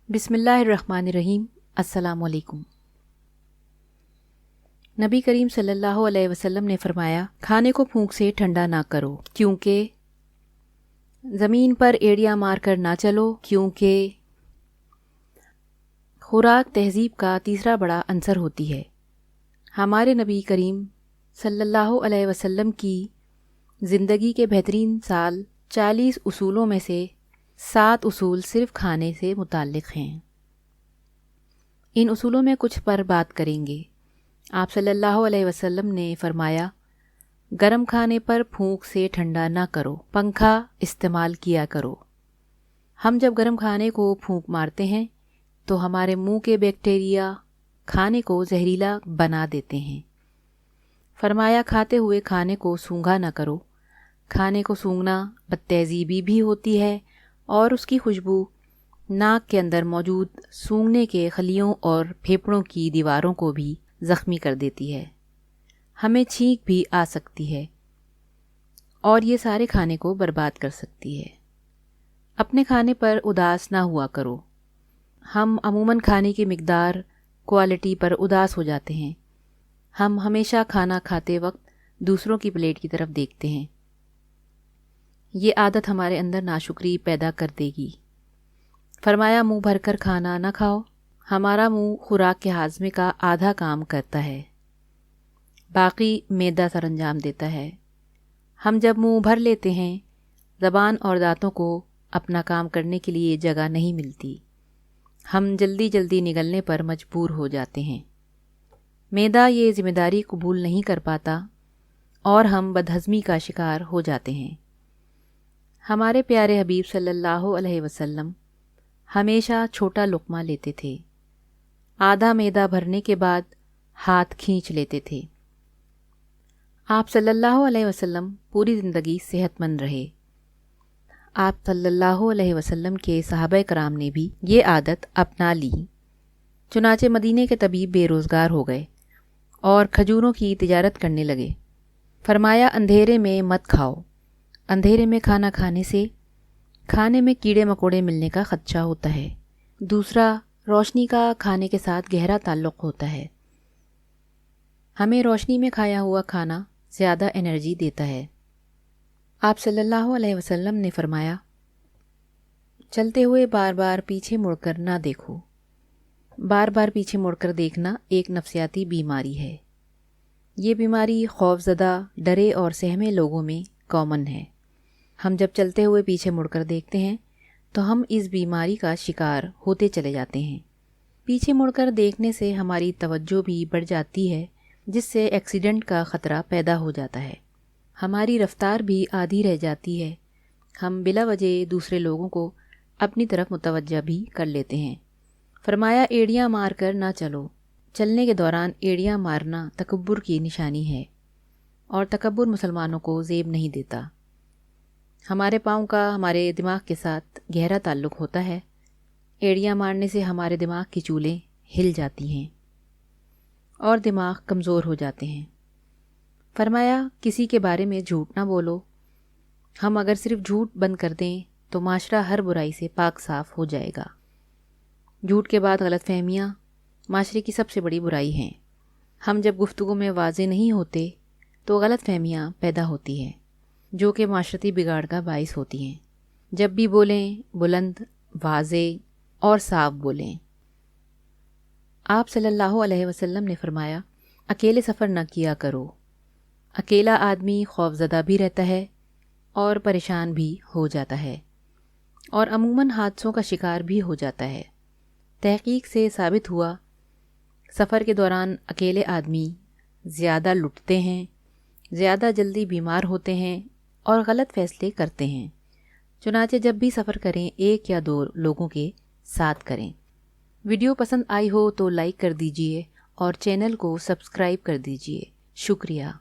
बिस्मिल्लाहिर्रहमानिर्रहीम। अस्सलाम वालेकुम। नबी करीम सल्लल्लाहु अलैहि वसल्लम ने फरमाया, खाने को फूंक से ठंडा ना करो, क्योंकि ज़मीन पर एड़ियाँ मार कर ना चलो, क्योंकि खुराक तहज़ीब का तीसरा बड़ा अंसर होती है। हमारे नबी करीम सल्लल्लाहु अलैहि वसल्लम की ज़िंदगी के बेहतरीन साल 40 उसूलों में से 7 उसूल सिर्फ़ खाने से मुताल्लिक़ हैं। इन उसूलों में कुछ पर बात करेंगे। आप सल्लल्लाहु अलैहि वसल्लम ने फरमाया, गरम खाने पर फूंक से ठंडा ना करो, पंखा इस्तेमाल किया करो। हम जब गरम खाने को फूंक मारते हैं तो हमारे मुंह के बैक्टीरिया खाने को जहरीला बना देते हैं। फरमाया, खाते हुए खाने को सूंघा ना करो। खाने को सूंघना बदतहज़ीबी भी होती है और उसकी खुशबू नाक के अंदर मौजूद सूंघने के खलियों और फेफड़ों की दीवारों को भी ज़ख्मी कर देती है। हमें छींक भी आ सकती है और ये सारे खाने को बर्बाद कर सकती है। अपने खाने पर उदास ना हुआ करो। हम अमूमन खाने की मिकदार, क्वालिटी पर उदास हो जाते हैं। हम हमेशा खाना खाते वक्त दूसरों की प्लेट की तरफ देखते हैं। ये आदत हमारे अंदर नाशुक्री पैदा कर देगी। फरमाया, मुंह भरकर खाना ना खाओ। हमारा मुंह खुराक के हाज़मे का आधा काम करता है, बाकी मैदा सरअंजाम देता है। हम जब मुंह भर लेते हैं, ज़बान और दांतों को अपना काम करने के लिए जगह नहीं मिलती। हम जल्दी जल्दी निगलने पर मजबूर हो जाते हैं। मैदा ये ज़िम्मेदारी कबूल नहीं कर पाता और हम बदहज़मी का शिकार हो जाते हैं। हमारे प्यारे हबीब सल्लल्लाहु अलैहि वसल्लम हमेशा छोटा लुक़मा लेते थे। आधा मैदा भरने के बाद हाथ खींच लेते थे। आप सल्लल्लाहु अलैहि वसल्लम पूरी ज़िंदगी सेहतमंद रहे। आप सल्लल्लाहु अलैहि वसल्लम के सहाबा कराम ने भी ये आदत अपना ली। चुनाचे मदीने के तबीब बेरोज़गार हो गए और खजूरों की तिजारत करने लगे। फरमाया, अंधेरे में मत खाओ। अंधेरे में खाना खाने से खाने में कीड़े मकोड़े मिलने का ख़दशा होता है। दूसरा, रोशनी का खाने के साथ गहरा ताल्लुक़ होता है। हमें रोशनी में खाया हुआ खाना ज़्यादा एनर्जी देता है। आप सल्लल्लाहु अलैहि वसल्लम ने फरमाया, चलते हुए बार बार पीछे मुड़कर ना देखो। बार बार पीछे मुड़कर देखना एक नफ्सियाती बीमारी है। ये बीमारी खौफज़दा, डरे और सहमे लोगों में कॉमन है। हम जब चलते हुए पीछे मुड़कर देखते हैं तो हम इस बीमारी का शिकार होते चले जाते हैं। पीछे मुड़कर देखने से हमारी तवज्जो भी बढ़ जाती है, जिससे एक्सीडेंट का ख़तरा पैदा हो जाता है। हमारी रफ्तार भी आधी रह जाती है। हम बिला वजह दूसरे लोगों को अपनी तरफ मुतवज्जा भी कर लेते हैं। फरमाया, एड़ियाँ मार कर ना चलो। चलने के दौरान एड़ियाँ मारना तकब्बुर की निशानी है और तकब्बुर मुसलमानों को ज़ेब नहीं देता। हमारे पाँव का हमारे दिमाग के साथ गहरा ताल्लुक़ होता है। एड़ियाँ मारने से हमारे दिमाग की चूलें हिल जाती हैं और दिमाग कमज़ोर हो जाते हैं। फरमाया, किसी के बारे में झूठ ना बोलो। हम अगर सिर्फ झूठ बंद कर दें तो माशरा हर बुराई से पाक साफ़ हो जाएगा। झूठ के बाद गलतफ़हमियाँ माशरे की सबसे बड़ी बुराई हैं। हम जब गुफ्तगू में वाज़े नहीं होते तो गलतफ़हमियाँ पैदा होती हैं, जो कि माशरती बिगाड़ का बाइस होती हैं। जब भी बोलें, बुलंद, वाज़े और साफ बोलें। आप सल्लल्लाहु अलैहि वसल्लम ने फरमाया, अकेले सफ़र न किया करो। अकेला आदमी खौफज़दा भी रहता है और परेशान भी हो जाता है और अमूमन हादसों का शिकार भी हो जाता है। तहक़ीक़ से साबित हुआ, सफ़र के दौरान अकेले आदमी ज़्यादा लुटते हैं, ज़्यादा जल्दी बीमार होते हैं और गलत फ़ैसले करते हैं। चुनाचे जब भी सफ़र करें, 1 या 2 लोगों के साथ करें। वीडियो पसंद आई हो तो लाइक कर दीजिए और चैनल को सब्सक्राइब कर दीजिए। शुक्रिया।